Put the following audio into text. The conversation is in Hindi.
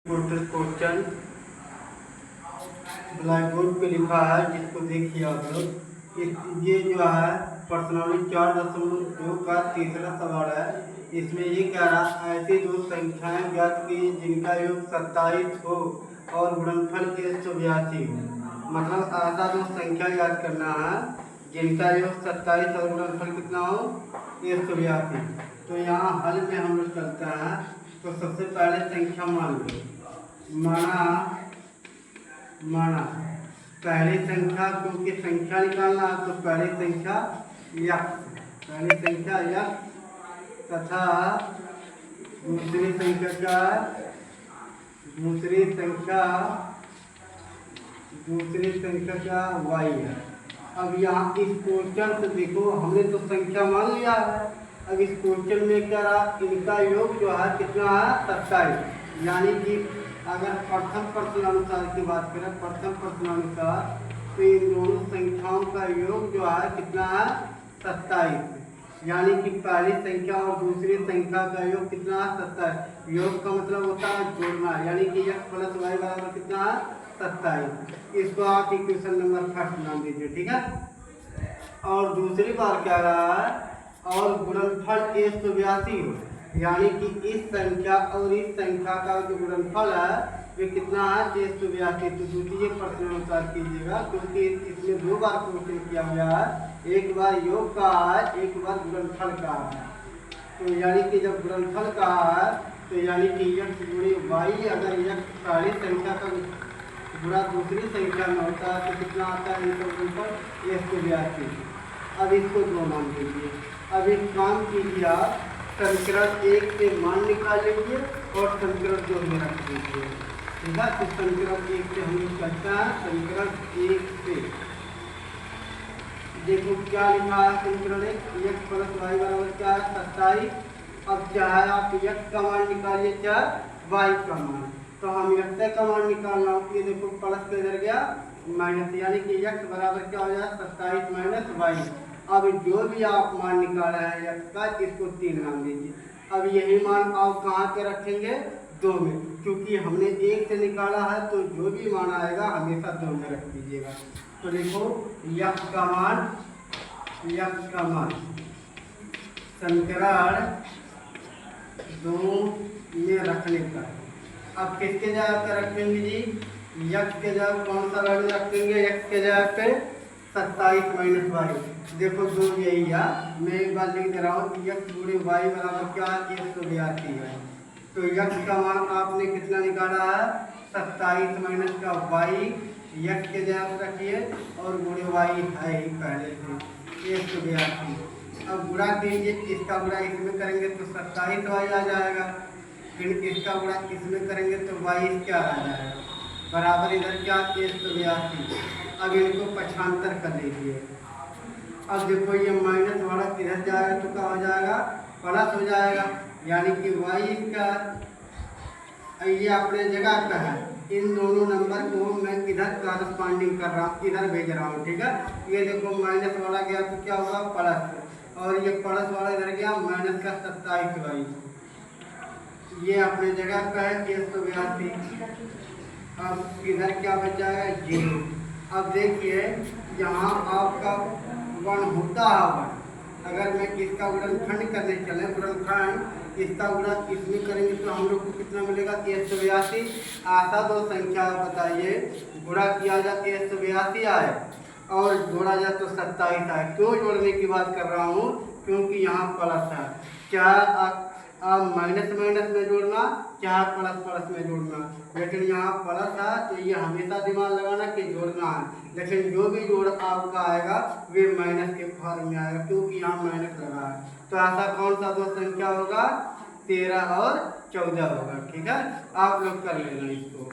क्वेश्चन ब्लैक बोर्ड पे लिखा है, जिसको देखिए आप लोग। ये जो है पर्सनली 4.2 का तीसरा सवाल है। इसमें ये कह रहा है ऐसी दो संख्याएं ज्ञात की जिनका योग 27 हो और गुणनफल 182 हो। मतलब ऐसा दो संख्या याद करना है जिनका योग 27 और गुणनफल कितना हो 182। तो यहाँ हल में हम लोग चलते हैं। तो सबसे पहले संख्या मान लो, माना पहली संख्या, क्योंकि संख्या निकालना है तो पहली संख्या यक्स तथा दूसरी संख्या का वाई है। अब यहाँ इस क्वेश्चन से देखो, हमने तो संख्या मान लिया है। अब इस क्वेश्चन में क्या रहा, इनका योग जो है कितना है 27। यानी कि अगर प्रथम प्रश्नानुसार की बात करें, प्रथम प्रश्नानुसार तो इन दोनों संख्याओं का योग जो है कितना है 27। यानी कि पहली संख्या और दूसरी संख्या का योग कितना है 27। योग का मतलब होता है जोड़ना, यानी कि x प्लस वाई बराबर कितना है 27। इसको आप इक्वेशन नंबर फर्स्ट नाम दीजिए, ठीक है। और दूसरी बार क्या रहा है, और गुणनफल 182 हो, यानी कि इस संख्या और इस संख्या का जो गुणनफल है वे कितना है 182। तो द्वितीय प्रश्नानुसार कीजिएगा, क्योंकि इसमें दो बार क्वेश्चन किया गया है, एक बार योग का है, एक बार गुणनफल का है। तो यानी कि जब गुणनफल का है तो यानी कि x गुणे y, अगर x पहली संख्या का गुणा दूसरी संख्या में होता है तो कितना आता है इनका गुणनफल 182। अब इसको दो मान लीजिए। अब एक काम कीजिए, आप समीकरण 1 से मान निकाल लीजिए और समीकरण 2 में रख दीजिए, ठीक है। तो समीकरण 1 से हम लोग करते हैं। समीकरण 1 से देखो क्या लिखा है, समीकरण 1 x प्लस वाई बराबर क्या है 27। अब चाहे आप x का मान निकालिए चाहे y का मान, तो हम x का मान निकालना हो, ये देखो प्लस का इधर गया माइनस, यानी कि x बराबर क्या हो जाए 27 माइनस वाई। अब जो भी आप मान निकाला है x का, इसको 3 नाम दीजिए। अब यही मान आप कहाँ पे रखेंगे 2 में, क्योंकि हमने 1 से निकाला है तो जो भी मान आएगा हमेशा 2 में रख दीजिएगा। तो देखो x का मान समीकरण 2 में रखने का। अब किसके जगह पे रखेंगे जी, x के जगह कौन सा वैल्यू रखेंगे, x के जगह पे 27 माइनस वाई। देखो जो यही है, मैं एक बार लिख दे रहा हूँ, x गुणे वाई बराबर क्या है 182 है। तो x का मान आपने कितना निकाला है 27 माइनस का वाई, x के जगह रखिए और गुणे वाई है ही पहले से 182। अब गुणा कीजिए, इसका गुणा इसमें करेंगे तो 27 वाई आ जाएगा, फिर इसका गुणा इसमें करेंगे तो वाई क्या आ जाएगा बराबर इधर क्या 182। अब इनको पक्षांतर कर लीजिए। अब देखो ये माइनस वाला किधर जाएगा तो क्या हो जाएगा प्लस हो जाएगा, यानी कि वाई का ये अपने जगह पे है। इन दोनों नंबर को मैं इधर कॉरस्पॉन्डिंग कर रहा हूँ, इधर भेज रहा हूँ, ठीक है। ये देखो माइनस वाला गया तो क्या होगा प्लस, और ये प्लस वाला इधर गया माइनस का 27 वाई, ये अपने जगह पे है 182। अब इधर क्या बचा है 0। अब देखिए यहाँ आपका 1 होता है 1, अगर मैं इसका गुणनखंड करने चले, गुणनखंड इसका गुणा इसमें करेंगे तो हम लोग को कितना मिलेगा 182। ऐसा दो संख्या बताइए गुणा किया जाए 182 आए और जोड़ा जाए तो 27 आए। क्यों जोड़ने की बात कर रहा हूँ, क्योंकि यहाँ प्लस है। चाहे आप माइनस माइनस में जोड़ना चाहे प्लस प्लस में जोड़ना, लेकिन यहाँ प्लस है तो ये हमेशा दिमाग लगाना कि जोड़ना है, लेकिन जो भी जोड़ आपका आएगा वे माइनस के फॉर्म में आएगा, क्योंकि यहाँ माइनस लगा है। तो ऐसा कौन सा दो संख्या होगा 13 और 14 होगा, ठीक है। आप लोग कर लेना इसको।